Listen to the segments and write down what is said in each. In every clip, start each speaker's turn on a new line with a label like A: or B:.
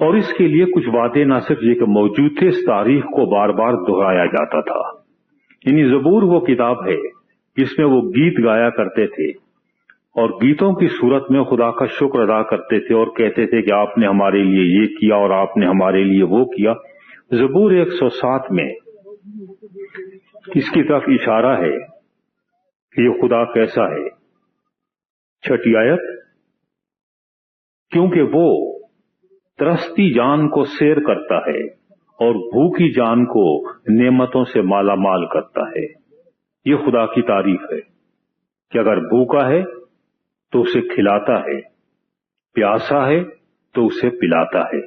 A: اور اس کے لیے کچھ باتیں نہ صرف یہ کہ موجود تھے، اس تاریخ کو بار بار دہرایا جاتا تھا. یعنی زبور وہ کتاب ہے جس میں وہ گیت گایا کرتے تھے اور گیتوں کی صورت میں خدا کا شکر ادا کرتے تھے اور کہتے تھے کہ آپ نے ہمارے لیے یہ کیا اور آپ نے ہمارے لیے وہ کیا. زبور 107 میں اس کی طرف اشارہ ہے کہ یہ خدا کیسا ہے. 6 آیت، کیونکہ وہ ترستی جان کو سیر کرتا ہے اور بھوکی جان کو نعمتوں سے مالا مال کرتا ہے. یہ خدا کی تعریف ہے کہ اگر بھوکا ہے تو اسے کھلاتا ہے، پیاسا ہے تو اسے پلاتا ہے.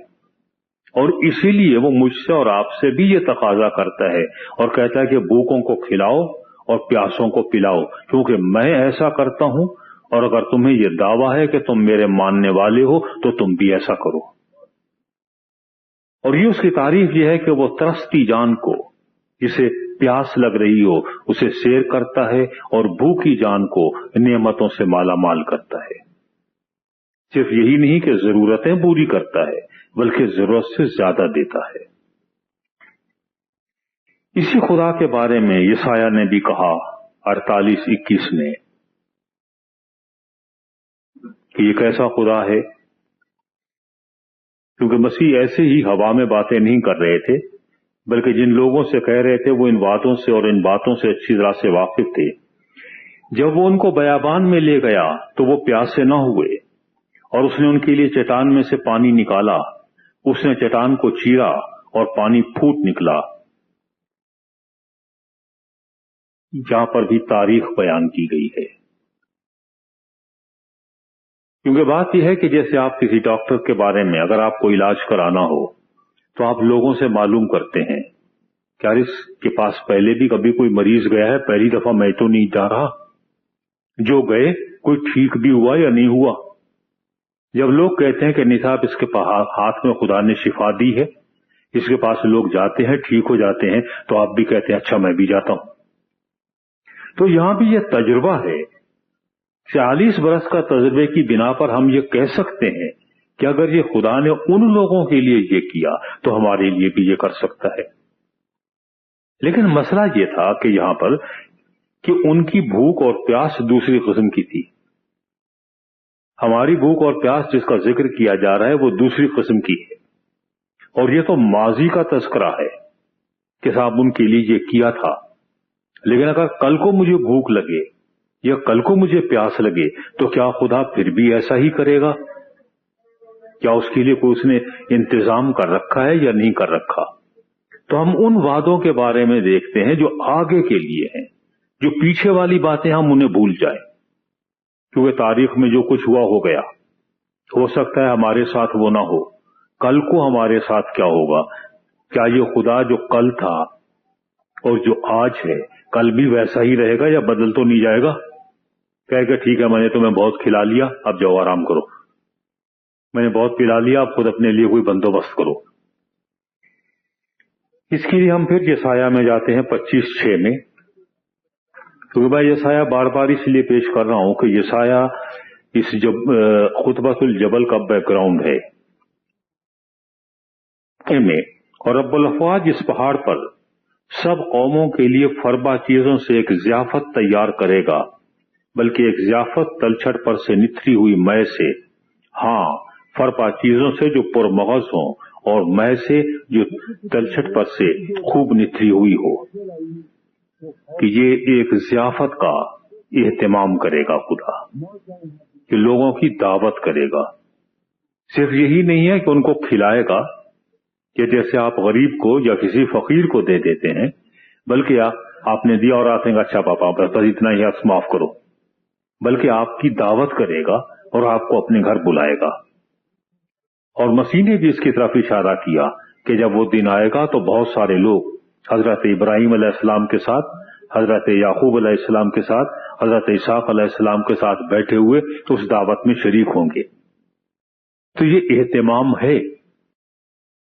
A: اور اسی لیے وہ مجھ سے اور آپ سے بھی یہ تقاضا کرتا ہے اور کہتا ہے کہ بھوکوں کو کھلاؤ اور پیاسوں کو پلاؤ، کیونکہ میں ایسا کرتا ہوں، اور اگر تمہیں یہ دعویٰ ہے کہ تم میرے ماننے والے ہو تو تم بھی ایسا کرو. اور یہ اس کی تعریف یہ ہے کہ وہ ترستی جان کو، جسے پیاس لگ رہی ہو، اسے سیر کرتا ہے اور بھوکی جان کو نعمتوں سے مالا مال کرتا ہے. صرف یہی نہیں کہ ضرورتیں پوری کرتا ہے بلکہ ضرورت سے زیادہ دیتا ہے. اسی خدا کے بارے میں یسایہ نے بھی کہا 48:21 میں کہ یہ کیسا خدا ہے. کیونکہ مسیح ایسے ہی ہوا میں باتیں نہیں کر رہے تھے، بلکہ جن لوگوں سے کہہ رہے تھے وہ ان باتوں سے اور ان باتوں سے اچھی طرح سے واقف تھے. جب وہ ان کو بیابان میں لے گیا تو وہ پیاسے نہ ہوئے، اور اس نے ان کے لیے چٹان میں سے پانی نکالا. اس نے چٹان کو چیرا اور پانی پھوٹ نکلا. جہاں پر بھی تاریخ بیان کی گئی ہے. کیونکہ بات یہ ہے کہ جیسے آپ کسی ڈاکٹر کے بارے میں اگر آپ کو علاج کرانا ہو تو آپ لوگوں سے معلوم کرتے ہیں کیا اس کے پاس پہلے بھی کبھی کوئی مریض گیا ہے، پہلی دفعہ میں تو نہیں جا رہا. جو گئے کوئی ٹھیک بھی ہوا یا نہیں ہوا. جب لوگ کہتے ہیں کہ نصاب اس کے ہاتھ میں خدا نے شفا دی ہے، اس کے پاس لوگ جاتے ہیں ٹھیک ہو جاتے ہیں، تو آپ بھی کہتے ہیں اچھا میں بھی جاتا ہوں. تو یہاں بھی یہ تجربہ ہے. 40 برس کا تجربے کی بنا پر ہم یہ کہہ سکتے ہیں کہ اگر یہ خدا نے ان لوگوں کے لیے یہ کیا تو ہمارے لیے بھی یہ کر سکتا ہے. لیکن مسئلہ یہ تھا کہ یہاں پر کہ ان کی بھوک اور پیاس دوسری قسم کی تھی. ہماری بھوک اور پیاس جس کا ذکر کیا جا رہا ہے وہ دوسری قسم کی ہے، اور یہ تو ماضی کا تذکرہ ہے کہ صاحب ان کے لیے یہ کیا تھا. لیکن اگر کل کو مجھے بھوک لگے یا کل کو مجھے پیاس لگے تو کیا خدا پھر بھی ایسا ہی کرے گا؟ کیا اس کے لیے کوئی اس نے انتظام کر رکھا ہے یا نہیں کر رکھا؟ تو ہم ان وعدوں کے بارے میں دیکھتے ہیں جو آگے کے لیے ہیں. جو پیچھے والی باتیں ہم انہیں بھول جائیں، کیونکہ تاریخ میں جو کچھ ہوا ہو گیا. ہو سکتا ہے ہمارے ساتھ وہ نہ ہو. کل کو ہمارے ساتھ کیا ہوگا؟ کیا یہ خدا جو کل تھا اور جو آج ہے کل بھی ویسا ہی رہے گا یا بدل تو نہیں جائے گا؟ کہے کہ ٹھیک ہے میں نے تمہیں بہت کھلا لیا، اب جاؤ آرام کرو. میں نے بہت پلا لیا، اب خود اپنے لیے کوئی بندوبست کرو. اس کے لیے ہم پھر یسایہ میں جاتے ہیں 25:6 میں. کیونکہ میں یسایہ بار بار اس لیے پیش کر رہا ہوں کہ یسایہ اس خطبۃ الجبل کا بیک گراؤنڈ ہے میں، اور رب الافواج اس پہاڑ پر سب قوموں کے لیے فربا چیزوں سے ایک ضیافت تیار کرے گا، بلکہ ایک ضیافت تلچھٹ پر سے نتھری ہوئی مے سے، ہاں فربا چیزوں سے جو پرمغز ہوں اور مے سے جو تلچھٹ پر سے خوب نتھری ہوئی ہو. کہ یہ ایک ضیافت کا اہتمام کرے گا خدا، کہ لوگوں کی دعوت کرے گا. صرف یہی نہیں ہے کہ ان کو کھلائے گا کہ جیسے آپ غریب کو یا کسی فقیر کو دے دیتے ہیں، بلکہ آپ نے دیا اور آتے ہیں اچھا پاپا بس اتنا ہی آپ معاف کرو، بلکہ آپ کی دعوت کرے گا اور آپ کو اپنے گھر بلائے گا. اور مسیح نے بھی اس کی طرف اشارہ کیا کہ جب وہ دن آئے گا تو بہت سارے لوگ حضرت ابراہیم علیہ السلام کے ساتھ، حضرت یعقوب علیہ السلام کے ساتھ، حضرت اسحاق علیہ السلام کے ساتھ بیٹھے ہوئے تو اس دعوت میں شریک ہوں گے. تو یہ اہتمام ہے،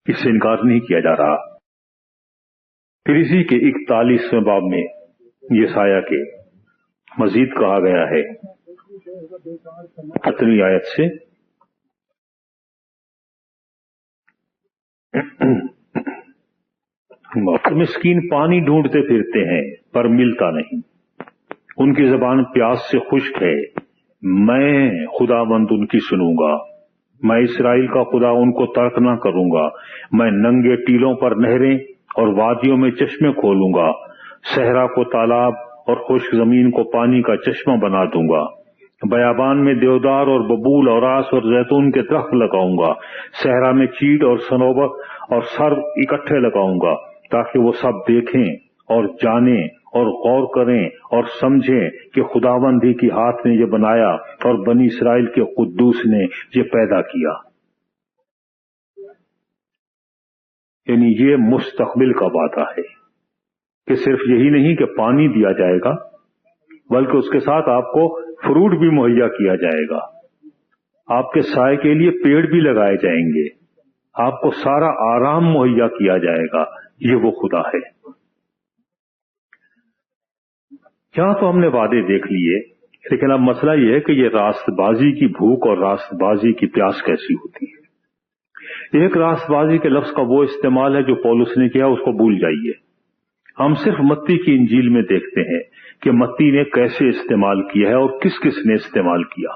A: اس سے انکار نہیں کیا جا رہا. پھر اسی کے 41ویں باب میں یسایہ کے مزید کہا گیا ہے 8ویں آیت سے مسکین پانی ڈھونڈتے پھرتے ہیں پر ملتا نہیں، ان کی زبان پیاس سے خشک ہے، میں خداوند ان کی سنوں گا، میں اسرائیل کا خدا ان کو ترک نہ کروں گا، میں ننگے ٹیلوں پر نہریں اور وادیوں میں چشمے کھولوں گا، صحرا کو تالاب اور خشک زمین کو پانی کا چشمہ بنا دوں گا، بیابان میں دیودار اور ببول اور آس اور زیتون کے درخت لگاؤں گا، صحرا میں چیڑ اور صنوبر اور سرو اکٹھے لگاؤں گا، تاکہ وہ سب دیکھیں اور جانیں اور غور کریں اور سمجھیں کہ خداوند ہی کی ہاتھ نے یہ بنایا اور بنی اسرائیل کے قدوس نے یہ پیدا کیا۔ یعنی یہ مستقبل کا وعدہ ہے کہ صرف یہی نہیں کہ پانی دیا جائے گا، بلکہ اس کے ساتھ آپ کو فروٹ بھی مہیا کیا جائے گا، آپ کے سائے کے لیے پیڑ بھی لگائے جائیں گے، آپ کو سارا آرام مہیا کیا جائے گا۔ یہ وہ خدا ہے۔ یہاں تو ہم نے وعدے دیکھ لیے، لیکن اب مسئلہ یہ ہے کہ یہ راست بازی کی بھوک اور راست بازی کی پیاس کیسی ہوتی ہے۔ ایک راست بازی کے لفظ کا وہ استعمال ہے جو پولس نے کیا، اس کو بھول جائیے۔ ہم صرف متی کی انجیل میں دیکھتے ہیں کہ متی نے کیسے استعمال کیا ہے اور کس کس نے استعمال کیا۔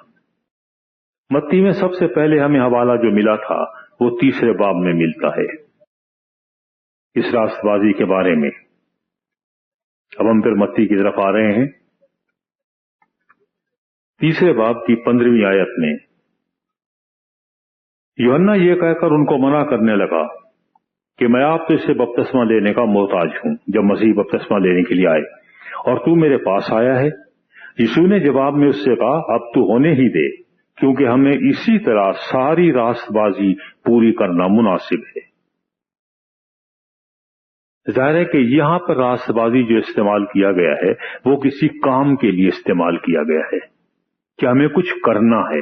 A: متی میں سب سے پہلے ہمیں حوالہ جو ملا تھا وہ 3 باب میں ملتا ہے اس راست بازی کے بارے میں۔ اب ہم پھر متی کی طرف آ رہے ہیں۔ 3 باب کی 15ویں آیت میں یوحنا یہ کہہ کر ان کو منع کرنے لگا کہ میں آپ تو سے بپتسمہ لینے کا محتاج ہوں، جب مسیح بپتسمہ لینے کے لیے آئے، اور تو میرے پاس آیا ہے۔ یسوع نے جواب میں اس سے کہا، اب تو ہونے ہی دے، کیونکہ ہمیں اسی طرح ساری راست بازی پوری کرنا مناسب ہے۔ ظاہر ہے کہ یہاں پر راست بازی جو استعمال کیا گیا ہے وہ کسی کام کے لیے استعمال کیا گیا ہے کہ ہمیں کچھ کرنا ہے،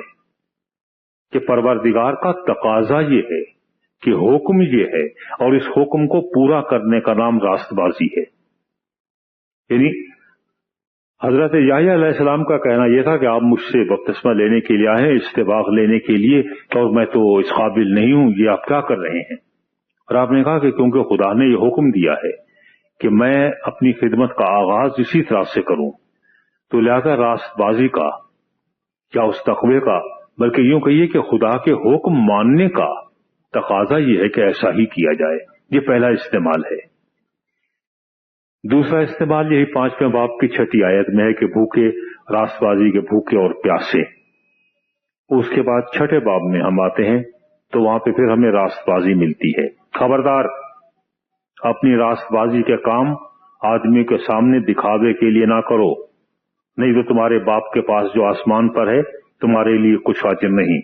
A: کہ پروردگار کا تقاضا یہ ہے کہ حکم یہ ہے، اور اس حکم کو پورا کرنے کا نام راست بازی ہے۔ یعنی حضرت یحییٰ علیہ السلام کا کہنا یہ تھا کہ آپ مجھ سے بپتسمہ لینے کے لیے آئے ہیں، استباغ لینے کے لیے، اور میں تو اس قابل نہیں ہوں، یہ آپ کیا کر رہے ہیں؟ اور آپ نے کہا کہ کیونکہ خدا نے یہ حکم دیا ہے کہ میں اپنی خدمت کا آغاز اسی طرح سے کروں، تو لہذا راست بازی کا یا اس تقوی کا، بلکہ یوں کہیے کہ خدا کے حکم ماننے کا تقاضا یہ ہے کہ ایسا ہی کیا جائے۔ یہ پہلا استعمال ہے۔ دوسرا استعمال یہی 5ویں باب کی 6 آیت میں ہے کہ بھوکے، راست بازی کے بھوکے اور پیاسے۔ اس کے بعد 6 باب میں ہم آتے ہیں تو وہاں پہ پھر ہمیں راست بازی ملتی ہے۔ خبردار، اپنی راست بازی کے کام آدمی کے سامنے دکھاوے کے لیے نہ کرو، نہیں تو تمہارے باپ کے پاس جو آسمان پر ہے تمہارے لیے کچھ اجر نہیں۔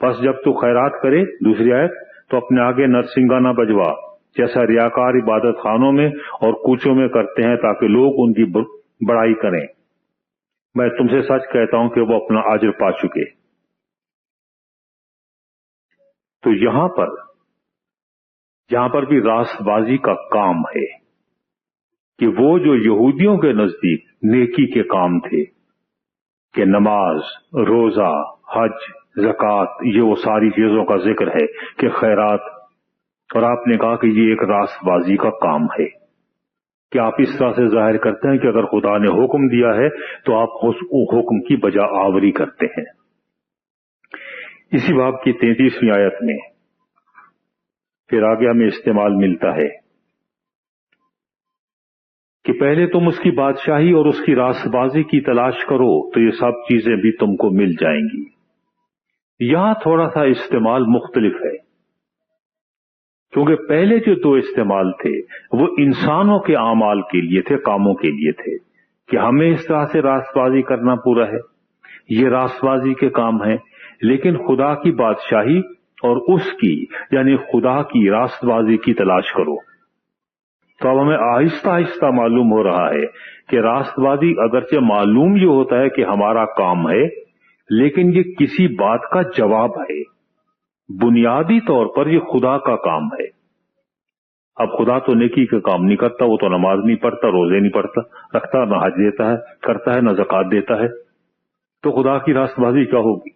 A: پس جب تو خیرات کرے، دوسری آیت، تو اپنے آگے نرسنگا نہ بجوا، جیسا ریاکار عبادت خانوں میں اور کوچوں میں کرتے ہیں تاکہ لوگ ان کی بڑائی کریں۔ میں تم سے سچ کہتا ہوں کہ وہ اپنا اجر پا چکے۔ تو یہاں پر بھی راست بازی کا کام ہے کہ وہ جو یہودیوں کے نزدیک نیکی کے کام تھے کہ نماز، روزہ، حج، زکوٰۃ، یہ وہ ساری چیزوں کا ذکر ہے کہ خیرات، اور آپ نے کہا کہ یہ ایک راست بازی کا کام ہے کہ آپ اس طرح سے ظاہر کرتے ہیں کہ اگر خدا نے حکم دیا ہے تو آپ اس حکم کی بجا آوری کرتے ہیں۔ اسی باب کی 33ویں آیت میں پھر آگے ہمیں استعمال ملتا ہے کہ پہلے تم اس کی بادشاہی اور اس کی راست بازی کی تلاش کرو تو یہ سب چیزیں بھی تم کو مل جائیں گی۔ یہاں تھوڑا سا استعمال مختلف ہے، کیونکہ پہلے جو 2 استعمال تھے وہ انسانوں کے اعمال کے لیے تھے، کاموں کے لیے تھے کہ ہمیں اس طرح سے راست بازی کرنا پورا ہے، یہ راست بازی کے کام ہیں۔ لیکن خدا کی بادشاہی اور اس کی یعنی خدا کی راست بازی کی تلاش کرو، تو اب ہمیں آہستہ آہستہ معلوم ہو رہا ہے کہ راست بازی اگرچہ معلوم یہ ہوتا ہے کہ ہمارا کام ہے، لیکن یہ کسی بات کا جواب ہے، بنیادی طور پر یہ خدا کا کام ہے۔ اب خدا تو نیکی کا کام نہیں کرتا، وہ تو نماز نہیں پڑھتا، روزے نہیں پڑھتا رکھتا، نہ حج دیتا ہے کرتا ہے، نہ زکوٰۃ دیتا ہے، تو خدا کی راست بازی کیا ہوگی؟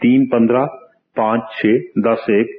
A: 3, 15, 5, 6, 10, 1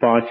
A: 5,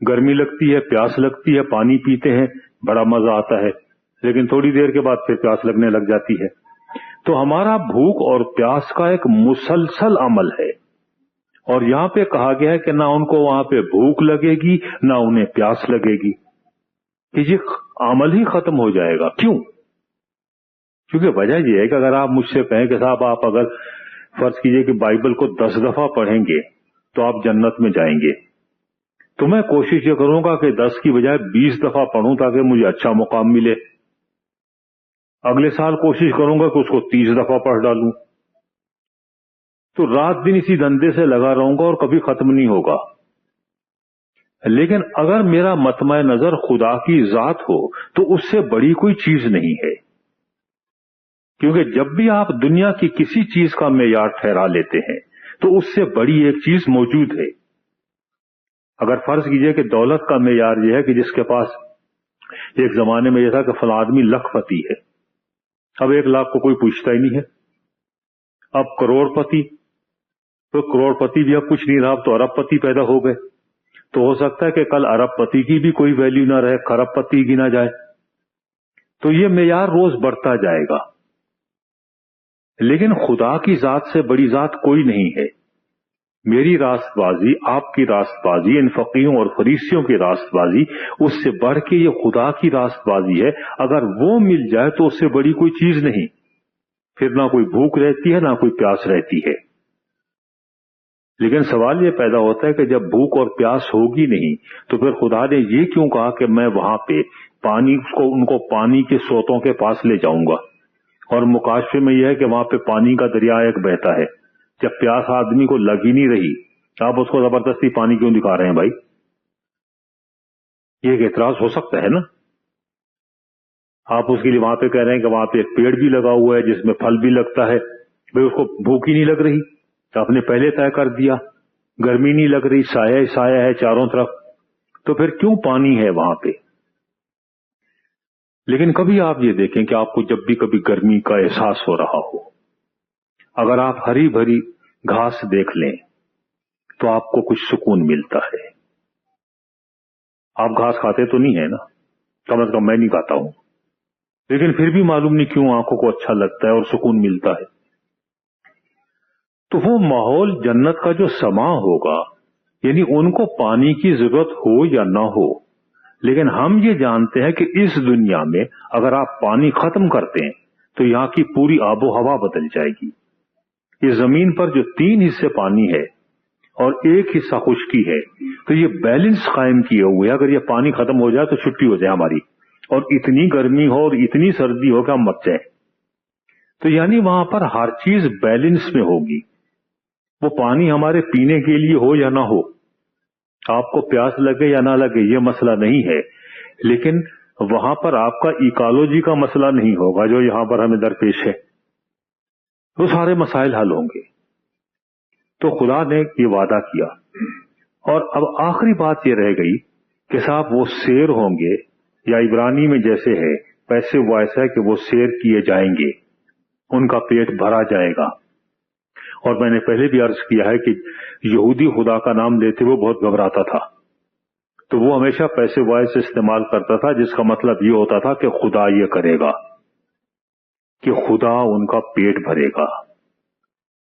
A: گرمی لگتی ہے، پیاس لگتی ہے، پانی پیتے ہیں، بڑا مزہ آتا ہے، لیکن تھوڑی دیر کے بعد پھر پیاس لگنے لگ جاتی ہے۔ تو ہمارا بھوک اور پیاس کا ایک مسلسل عمل ہے، اور یہاں پہ کہا گیا ہے کہ نہ ان کو وہاں پہ بھوک لگے گی نہ انہیں پیاس لگے گی، کہ یہ عمل ہی ختم ہو جائے گا۔ کیوں؟ کیونکہ وجہ یہ ہے کہ اگر آپ مجھ سے کہیں کہ صاحب آپ اگر فرض کیجئے کہ بائبل کو 10 دفعہ پڑھیں گے تو آپ جنت میں جائیں گے، تو میں کوشش یہ کروں گا کہ 10 کی بجائے 20 دفعہ پڑھوں تاکہ مجھے اچھا مقام ملے۔ اگلے سال کوشش کروں گا کہ اس کو 30 دفعہ پڑھ ڈالوں۔ تو رات دن اسی دھندے سے لگا رہوں گا اور کبھی ختم نہیں ہوگا۔ لیکن اگر میرا مطمع نظر خدا کی ذات ہو تو اس سے بڑی کوئی چیز نہیں ہے، کیونکہ جب بھی آپ دنیا کی کسی چیز کا معیار ٹھہرا لیتے ہیں تو اس سے بڑی ایک چیز موجود ہے۔ اگر فرض کیجئے کہ دولت کا معیار یہ ہے کہ جس کے پاس ایک زمانے میں یہ تھا کہ فلاں آدمی لاکھ پتی ہے، اب 1 لاکھ کو کوئی پوچھتا ہی نہیں ہے، اب کروڑ پتی، تو کروڑ پتی بھی اب کچھ نہیں رہا، اب تو ارب پتی پیدا ہو گئے، تو ہو سکتا ہے کہ کل ارب پتی کی بھی کوئی ویلیو نہ رہے، کھرب پتی گنا جائے۔ تو یہ معیار روز بڑھتا جائے گا، لیکن خدا کی ذات سے بڑی ذات کوئی نہیں ہے۔ میری راست بازی، آپ کی راست بازی، ان فقیہوں اور فریسیوں کی راست بازی، اس سے بڑھ کے یہ خدا کی راست بازی ہے۔ اگر وہ مل جائے تو اس سے بڑی کوئی چیز نہیں، پھر نہ کوئی بھوک رہتی ہے نہ کوئی پیاس رہتی ہے۔ لیکن سوال یہ پیدا ہوتا ہے کہ جب بھوک اور پیاس ہوگی نہیں تو پھر خدا نے یہ کیوں کہا کہ میں وہاں پہ ان کو پانی کے سوتوں کے پاس لے جاؤں گا؟ اور مکاشفے میں یہ ہے کہ وہاں پہ پانی کا دریا ایک بہتا ہے۔ جب پیاس آدمی کو لگ ہی نہیں رہی، آپ اس کو زبردستی پانی کیوں دکھا رہے ہیں بھائی؟ یہ ایک اعتراض ہو سکتا ہے نا۔ آپ اس کے لیے وہاں پہ کہہ رہے ہیں کہ وہاں پہ ایک پیڑ بھی لگا ہوا ہے جس میں پھل بھی لگتا ہے، بھائی اس کو بھوک ہی نہیں لگ رہی، آپ نے پہلے طے کر دیا، گرمی نہیں لگ رہی، سایہ سایہ ہے چاروں طرف، تو پھر کیوں پانی ہے وہاں پہ؟ لیکن کبھی آپ یہ دیکھیں کہ آپ کو جب بھی کبھی گرمی کا احساس ہو رہا ہو، اگر آپ ہری بھری گھاس دیکھ لیں تو آپ کو کچھ سکون ملتا ہے۔ آپ گھاس کھاتے تو نہیں ہے نا، کم از کم میں نہیں کھاتا ہوں، لیکن پھر بھی معلوم نہیں کیوں آنکھوں کو اچھا لگتا ہے اور سکون ملتا ہے۔ تو وہ ماحول جنت کا جو سما ہوگا، یعنی ان کو پانی کی ضرورت ہو یا نہ ہو، لیکن ہم یہ جانتے ہیں کہ اس دنیا میں اگر آپ پانی ختم کرتے ہیں تو یہاں کی پوری آب و ہوا بدل جائے گی۔ یہ زمین پر جو 3 حصے پانی ہے اور 1 حصہ خشکی ہے، تو یہ بیلنس قائم کیے ہوئے ہے۔ اگر یہ پانی ختم ہو جائے تو چھٹی ہو جائے ہماری، اور اتنی گرمی ہو اور اتنی سردی ہو کہ ہم مر جائیں، تو یعنی وہاں پر ہر چیز بیلنس میں ہوگی۔ وہ پانی ہمارے پینے کے لیے ہو یا نہ ہو، آپ کو پیاس لگے یا نہ لگے یہ مسئلہ نہیں ہے، لیکن وہاں پر آپ کا ایکالوجی کا مسئلہ نہیں ہوگا جو یہاں پر ہمیں درپیش ہے، وہ سارے مسائل حل ہوں گے۔ تو خدا نے یہ وعدہ کیا، اور اب آخری بات یہ رہ گئی کہ صاحب وہ سیر ہوں گے، یا عبرانی میں جیسے ہے ویسے وہ ایسا ہے کہ وہ سیر کیے جائیں گے، ان کا پیٹ بھرا جائے گا۔ اور میں نے پہلے بھی عرض کیا ہے کہ یہودی خدا کا نام لیتے ہوئے بہت گھبراتا تھا، تو وہ ہمیشہ پیسے وائس استعمال کرتا تھا، جس کا مطلب یہ ہوتا تھا کہ خدا یہ کرے گا، کہ خدا ان کا پیٹ بھرے گا،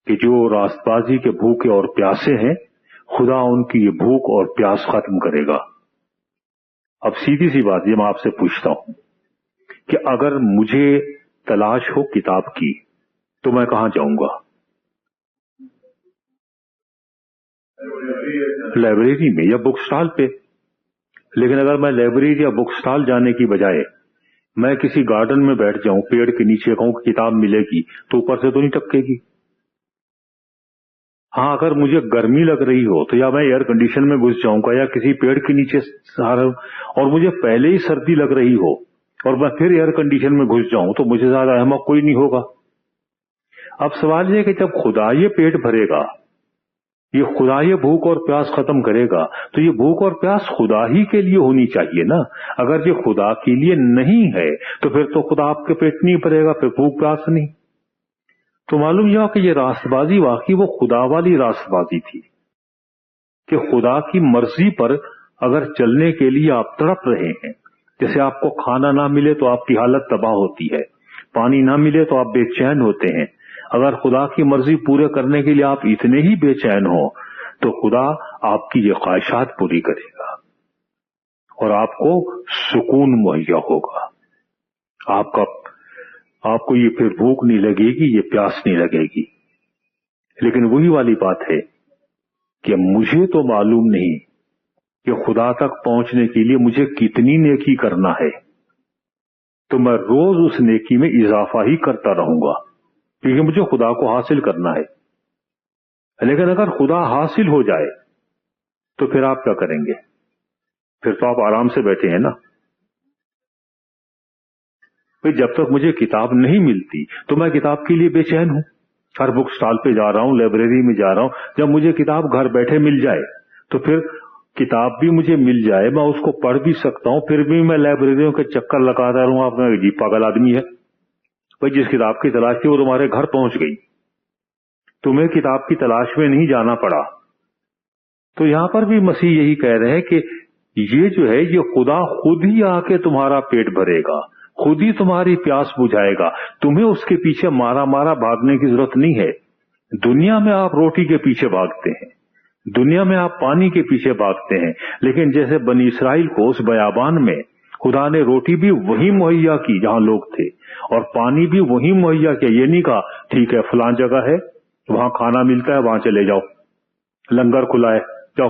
A: کہ جو راست بازی کے بھوکے اور پیاسے ہیں خدا ان کی یہ بھوک اور پیاس ختم کرے گا۔ اب سیدھی سی بات یہ میں آپ سے پوچھتا ہوں کہ اگر مجھے تلاش ہو کتاب کی تو میں کہاں جاؤں گا؟ لائبریری میں یا بک سٹال پہ۔ لیکن اگر میں لائبریری یا بک سٹال جانے کی بجائے میں کسی گارڈن میں بیٹھ جاؤں، پیڑ کے نیچے کہوں کہ کتاب ملے گی، تو اوپر سے تو نہیں ٹپکے گی۔ ہاں اگر مجھے گرمی لگ رہی ہو تو یا میں ایئر کنڈیشن میں گھس جاؤں گا یا کسی پیڑ کے نیچے سہارا، اور مجھے پہلے ہی سردی لگ رہی ہو اور میں پھر ایئر کنڈیشن میں گھس جاؤں تو مجھے زیادہ احمق کوئی نہیں ہوگا۔ اب سوال یہ کہ جب خدا یہ پیٹ بھرے گا، یہ خدا یہ بھوک اور پیاس ختم کرے گا، تو یہ بھوک اور پیاس خدا ہی کے لیے ہونی چاہیے نا۔ اگر یہ خدا کے لیے نہیں ہے تو پھر تو خدا آپ کے پیٹ نہیں بھرے گا، پھر بھوک پیاس نہیں۔ تو معلوم یہ ہوا کہ یہ راست بازی واقعی وہ خدا والی راست بازی تھی، کہ خدا کی مرضی پر اگر چلنے کے لیے آپ تڑپ رہے ہیں، جیسے آپ کو کھانا نہ ملے تو آپ کی حالت تباہ ہوتی ہے، پانی نہ ملے تو آپ بے چین ہوتے ہیں، اگر خدا کی مرضی پورے کرنے کے لیے آپ اتنے ہی بے چین ہو تو خدا آپ کی یہ خواہشات پوری کرے گا اور آپ کو سکون مہیا ہوگا۔ آپ کو یہ پھر بھوک نہیں لگے گی، یہ پیاس نہیں لگے گی۔ لیکن وہی والی بات ہے کہ مجھے تو معلوم نہیں کہ خدا تک پہنچنے کے لیے مجھے کتنی نیکی کرنا ہے، تو میں روز اس نیکی میں اضافہ ہی کرتا رہوں گا کیونکہ مجھے خدا کو حاصل کرنا ہے۔ لیکن اگر خدا حاصل ہو جائے تو پھر آپ کیا کریں گے؟ پھر تو آپ آرام سے بیٹھے ہیں نا۔ جب تک مجھے کتاب نہیں ملتی تو میں کتاب کے لیے بے چین ہوں، ہر بک سٹال پہ جا رہا ہوں، لائبریری میں جا رہا ہوں۔ جب مجھے کتاب گھر بیٹھے مل جائے تو پھر کتاب بھی مجھے مل جائے، میں اس کو پڑھ بھی سکتا ہوں، پھر بھی میں لائبریریوں کے چکر لگاتا رہوں۔ آپ نے عجیب پاگل آدمی ہے بھائی، جس کتاب کی تلاش تھی وہ تمہارے گھر پہنچ گئی، تمہیں کتاب کی تلاش میں نہیں جانا پڑا۔ تو یہاں پر بھی مسیح یہی کہہ رہے ہیں کہ یہ جو ہے یہ خدا خود ہی آ کے تمہارا پیٹ بھرے گا، خود ہی تمہاری پیاس بجھائے گا، تمہیں اس کے پیچھے مارا بھاگنے کی ضرورت نہیں ہے۔ دنیا میں آپ روٹی کے پیچھے بھاگتے ہیں، دنیا میں آپ پانی کے پیچھے بھاگتے ہیں، لیکن جیسے بنی اسرائیل کو اس بیابان میں خدا نے روٹی بھی وہی مہیا کی جہاں لوگ تھے اور پانی بھی وہی مہیا کیا۔ یہ نہیں کہا ٹھیک ہے فلاں جگہ ہے وہاں کھانا ملتا ہے وہاں چلے جاؤ، لنگر کھلا ہے جاؤ۔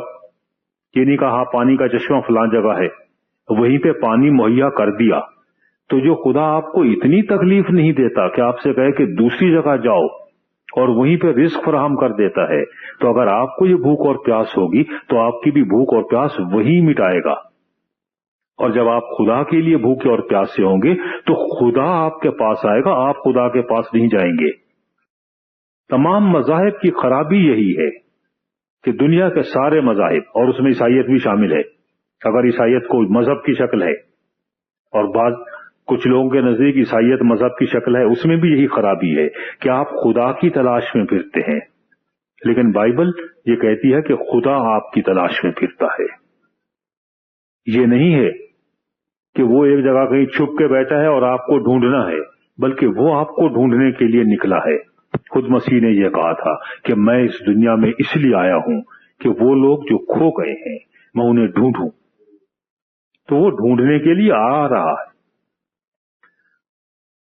A: یہ نہیں کہا پانی کا چشمہ فلاں جگہ ہے، وہیں پہ پانی مہیا کر دیا۔ تو جو خدا آپ کو اتنی تکلیف نہیں دیتا کہ آپ سے کہے کہ دوسری جگہ جاؤ اور وہیں پہ رزق فراہم کر دیتا ہے، تو اگر آپ کو یہ بھوک اور پیاس ہوگی تو آپ کی بھی بھوک اور پیاس وہی مٹائے گا۔ اور جب آپ خدا کے لیے بھوکے اور پیاسے ہوں گے تو خدا آپ کے پاس آئے گا، آپ خدا کے پاس نہیں جائیں گے۔ تمام مذاہب کی خرابی یہی ہے کہ دنیا کے سارے مذاہب، اور اس میں عیسائیت بھی شامل ہے، اگر عیسائیت کو مذہب کی شکل ہے اور کچھ لوگوں کے نزدیک عیسائیت مذہب کی شکل ہے، اس میں بھی یہی خرابی ہے کہ آپ خدا کی تلاش میں پھرتے ہیں، لیکن بائبل یہ کہتی ہے کہ خدا آپ کی تلاش میں پھرتا ہے۔ یہ نہیں ہے کہ وہ ایک جگہ کہیں چھپ کے بیٹھا ہے اور آپ کو ڈھونڈنا ہے، بلکہ وہ آپ کو ڈھونڈنے کے لیے نکلا ہے۔ خود مسیح نے یہ کہا تھا کہ میں اس دنیا میں اس لیے آیا ہوں کہ وہ لوگ جو کھو گئے ہیں میں انہیں ڈھونڈوں۔ تو وہ ڈھونڈنے کے لیے آ رہا ہے،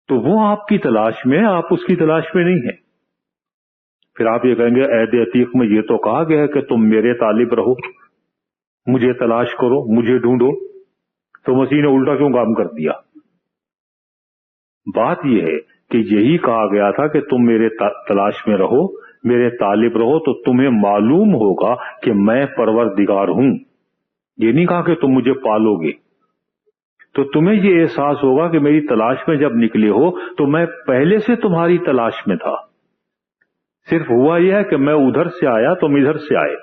A: تو وہ آپ کی تلاش میں، آپ اس کی تلاش میں نہیں ہیں۔ پھر آپ یہ کہیں گے عہد عتیق میں یہ تو کہا گیا ہے کہ تم میرے طالب رہو، مجھے تلاش کرو، مجھے ڈھونڈو، تو مسیح نے الٹا کیوں کام کر دیا؟ بات یہ ہے کہ یہی کہا گیا تھا کہ تم میرے تلاش میں رہو، میرے طالب رہو، تو تمہیں معلوم ہوگا کہ میں پروردگار ہوں۔ یہ نہیں کہا کہ تم مجھے پالو گے، تو تمہیں یہ احساس ہوگا کہ میری تلاش میں جب نکلے ہو تو میں پہلے سے تمہاری تلاش میں تھا، صرف ہوا یہ ہے کہ میں ادھر سے آیا تم ادھر سے آئے۔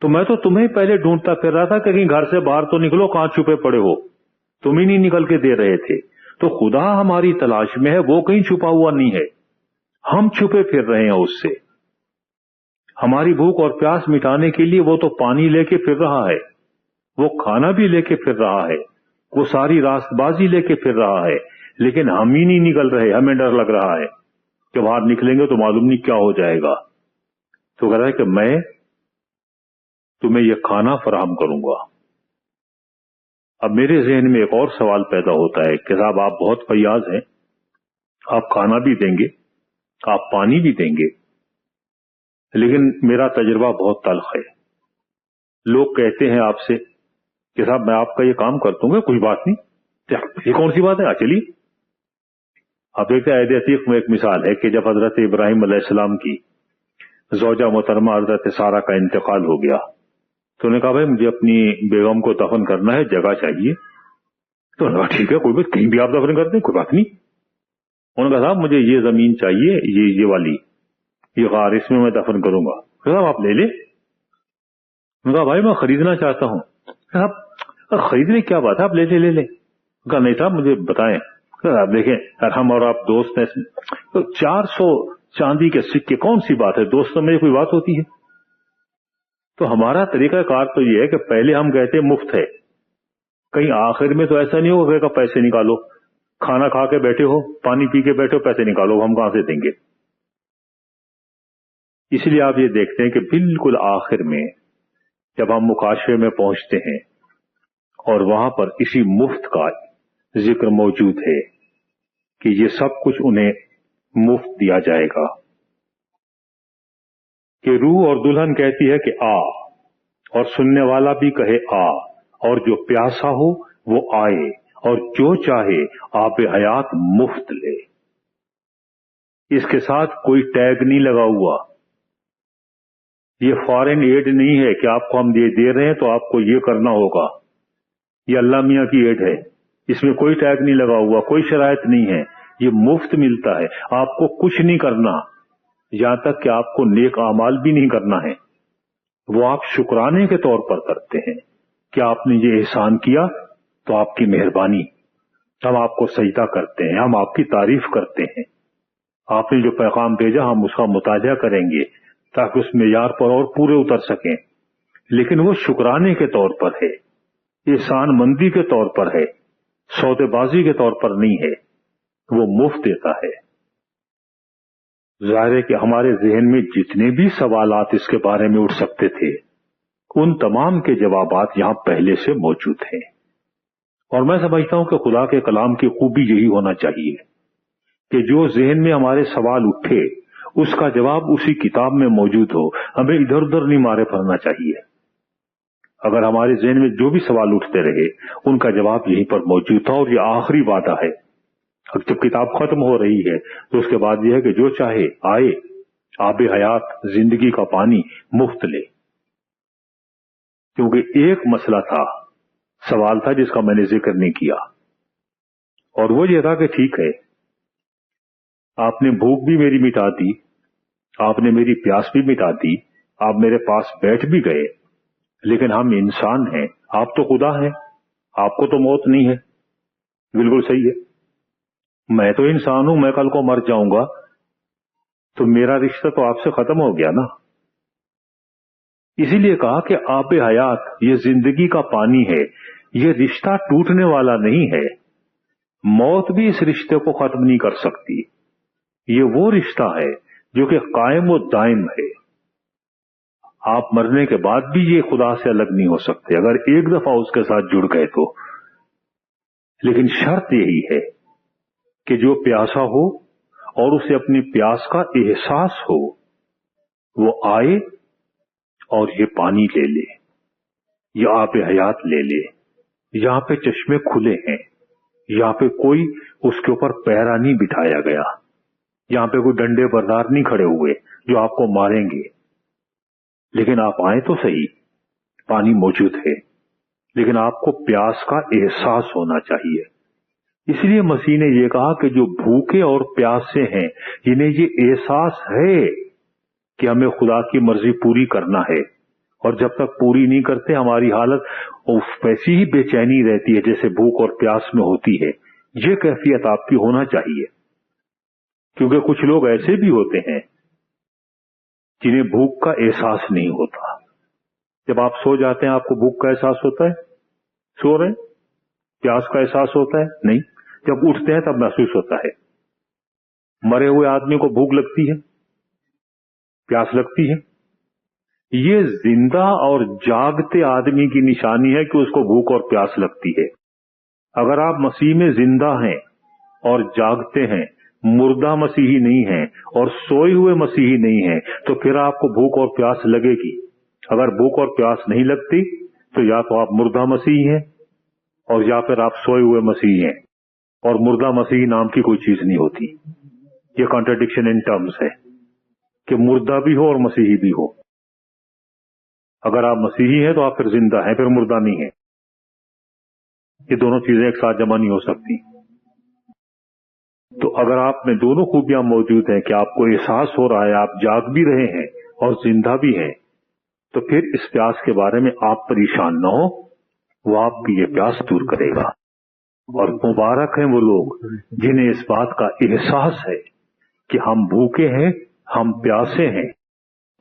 A: تو میں تو تمہیں پہلے ڈھونڈتا پھر رہا تھا کہ کہیں گھر سے باہر تو نکلو، کہاں چھپے پڑے ہو، تم ہی نہیں نکل کے دے رہے تھے۔ تو خدا ہماری تلاش میں ہے، وہ کہیں چھپا ہوا نہیں ہے، ہم چھپے پھر رہے ہیں اس سے۔ ہماری بھوک اور پیاس مٹانے کے لیے وہ تو پانی لے کے پھر رہا ہے، وہ کھانا بھی لے کے پھر رہا ہے، وہ ساری راست بازی لے کے پھر رہا ہے، لیکن ہم ہی نہیں نکل رہے، ہمیں ڈر لگ رہا ہے کہ باہر نکلیں گے تو معلوم نہیں کیا ہو جائے گا۔ تو کہہ رہا ہے کہ میں تمہیں یہ کھانا فراہم کروں گا۔ اب میرے ذہن میں ایک اور سوال پیدا ہوتا ہے کہ صاحب آپ بہت فیاض ہیں، آپ کھانا بھی دیں گے، آپ پانی بھی دیں گے، لیکن میرا تجربہ بہت تلخ ہے۔ لوگ کہتے ہیں آپ سے کہ صاحب میں آپ کا یہ کام کر دوں گا، کوئی بات نہیں، یہ کون سی بات ہے، چلیے۔ آپ دیکھتے ہیں عہد عتیق میں ایک مثال ہے کہ جب حضرت ابراہیم علیہ السلام کی زوجہ محترمہ حضرت سارہ کا انتقال ہو گیا تو انہوں نے کہا بھائی مجھے اپنی بیگم کو دفن کرنا ہے، جگہ چاہیے۔ تو انہوں نے کہا ٹھیک ہے کوئی بات، کہیں بھی آپ دفن کر دیں، کوئی بات نہیں۔ انہوں نے کہا صاحب مجھے یہ زمین چاہیے، یہ والی، یہ غار، اس میں دفن کروں گا۔ صاحب آپ لے لیں۔ انہوں نے کہا بھائی میں خریدنا چاہتا ہوں۔ صاحب خریدنے کیا بات ہے، آپ لے لیں۔ کہا نہیں صاحب مجھے بتائیں۔ آپ دیکھیں ہم اور آپ دوست ہیں، تو 400 چاندی کے سکے کون سی بات ہے، دوستوں میں کوئی بات ہوتی ہے؟ تو ہمارا طریقہ کار تو یہ ہے کہ پہلے ہم کہتے مفت ہے، کہیں آخر میں تو ایسا نہیں ہوگا کہ پیسے نکالو، کھانا کھا کے بیٹھے ہو، پانی پی کے بیٹھے ہو، پیسے نکالو، ہم کہاں سے دیں گے؟ اس لیے آپ یہ دیکھتے ہیں کہ بالکل آخر میں جب ہم مکاشفے میں پہنچتے ہیں اور وہاں پر اسی مفت کا ذکر موجود ہے کہ یہ سب کچھ انہیں مفت دیا جائے گا، کہ روح اور دلہن کہتی ہے کہ آ، اور سننے والا بھی کہے آ، اور جو پیاسا ہو وہ آئے، اور جو چاہے آب حیات مفت لے۔ اس کے ساتھ کوئی ٹیگ نہیں لگا ہوا، یہ فارن ایڈ نہیں ہے کہ آپ کو ہم یہ دے رہے ہیں تو آپ کو یہ کرنا ہوگا، یہ اللہ میاں کی ایڈ ہے، اس میں کوئی ٹیگ نہیں لگا ہوا، کوئی شرائط نہیں ہے، یہ مفت ملتا ہے، آپ کو کچھ نہیں کرنا، یہاں تک کہ آپ کو نیک اعمال بھی نہیں کرنا ہے، وہ آپ شکرانے کے طور پر کرتے ہیں کہ آپ نے یہ احسان کیا تو آپ کی مہربانی، ہم آپ کو سجدہ کرتے ہیں، ہم آپ کی تعریف کرتے ہیں، آپ نے جو پیغام بھیجا ہم اس کا مطالعہ کریں گے تاکہ اس معیار پر اور پورے اتر سکیں، لیکن وہ شکرانے کے طور پر ہے، احسان مندی کے طور پر ہے، سودے بازی کے طور پر نہیں ہے، وہ مفت دیتا ہے۔ ظاہر ہے کہ ہمارے ذہن میں جتنے بھی سوالات اس کے بارے میں اٹھ سکتے تھے ان تمام کے جوابات یہاں پہلے سے موجود ہیں، اور میں سمجھتا ہوں کہ خدا کے کلام کی خوبی یہی ہونا چاہیے کہ جو ذہن میں ہمارے سوال اٹھے اس کا جواب اسی کتاب میں موجود ہو، ہمیں ادھر ادھر نہیں مارے پھرنا چاہیے۔ اگر ہمارے ذہن میں جو بھی سوال اٹھتے رہے ان کا جواب یہیں پر موجود تھا، اور یہ آخری وعدہ ہے۔ اب جب کتاب ختم ہو رہی ہے تو اس کے بعد یہ ہے کہ جو چاہے آئے، آب حیات زندگی کا پانی مفت لے۔ کیونکہ ایک مسئلہ تھا، سوال تھا جس کا میں نے ذکر نہیں کیا، اور وہ یہ تھا کہ ٹھیک ہے آپ نے بھوک بھی میری مٹا دی، آپ نے میری پیاس بھی مٹا دی، آپ میرے پاس بیٹھ بھی گئے، لیکن ہم انسان ہیں، آپ تو خدا ہیں، آپ کو تو موت نہیں ہے۔ بالکل صحیح ہے، میں تو انسان ہوں، میں کل کو مر جاؤں گا تو میرا رشتہ تو آپ سے ختم ہو گیا نا۔ اسی لیے کہا کہ آب حیات یہ زندگی کا پانی ہے، یہ رشتہ ٹوٹنے والا نہیں ہے، موت بھی اس رشتے کو ختم نہیں کر سکتی، یہ وہ رشتہ ہے جو کہ قائم و دائم ہے۔ آپ مرنے کے بعد بھی یہ خدا سے الگ نہیں ہو سکتے اگر ایک دفعہ اس کے ساتھ جڑ گئے تو، لیکن شرط یہی ہے کہ جو پیاسا ہو اور اسے اپنی پیاس کا احساس ہو وہ آئے اور یہ پانی لے لے، یہ آب حیات لے لے۔ یہاں پہ چشمے کھلے ہیں، یہاں پہ کوئی اس کے اوپر پہرا نہیں بٹھایا گیا، یہاں پہ کوئی ڈنڈے بردار نہیں کھڑے ہوئے جو آپ کو ماریں گے، لیکن آپ آئیں تو صحیح، پانی موجود ہے، لیکن آپ کو پیاس کا احساس ہونا چاہیے۔ اس لیے مسیح نے یہ کہا کہ جو بھوکے اور پیاسے ہیں انہیں یہ احساس ہے کہ ہمیں خدا کی مرضی پوری کرنا ہے، اور جب تک پوری نہیں کرتے ہماری حالت ویسی ہی بے چینی رہتی ہے جیسے بھوک اور پیاس میں ہوتی ہے۔ یہ کیفیت آپ کی ہونا چاہیے، کیونکہ کچھ لوگ ایسے بھی ہوتے ہیں جنہیں بھوک کا احساس نہیں ہوتا۔ جب آپ سو جاتے ہیں آپ کو بھوک کا احساس ہوتا ہے؟ سو رہے ہیں؟ پیاس کا احساس ہوتا ہے؟ نہیں، جب اٹھتے ہیں تب محسوس ہوتا ہے۔ مرے ہوئے آدمی کو بھوک لگتی ہے، پیاس لگتی ہے۔ یہ زندہ اور جاگتے آدمی کی نشانی ہے کہ اس کو بھوک اور پیاس لگتی ہے۔ اگر آپ مسیح میں زندہ ہیں اور جاگتے ہیں، مردہ مسیحی نہیں ہیں اور سوئے ہوئے مسیحی نہیں ہیں، تو پھر آپ کو بھوک اور پیاس لگے گی۔ اگر بھوک اور پیاس نہیں لگتی تو یا تو آپ مردہ مسیحی ہیں اور یا پھر آپ سوئے ہوئے مسیحی ہیں، اور مردہ مسیحی نام کی کوئی چیز نہیں ہوتی۔ یہ کانٹرڈکشن ان ٹرمز ہے کہ مردہ بھی ہو اور مسیحی بھی ہو۔ اگر آپ مسیحی ہیں تو آپ پھر زندہ ہیں، پھر مردہ نہیں ہیں۔ یہ دونوں چیزیں ایک ساتھ جمع نہیں ہو سکتی۔ تو اگر آپ میں دونوں خوبیاں موجود ہیں کہ آپ کو احساس ہو رہا ہے آپ جاگ بھی رہے ہیں اور زندہ بھی ہیں، تو پھر اس پیاس کے بارے میں آپ پریشان نہ ہو، وہ آپ کی یہ پیاس دور کرے گا۔ اور مبارک ہیں وہ لوگ جنہیں اس بات کا احساس ہے کہ ہم بھوکے ہیں، ہم پیاسے ہیں،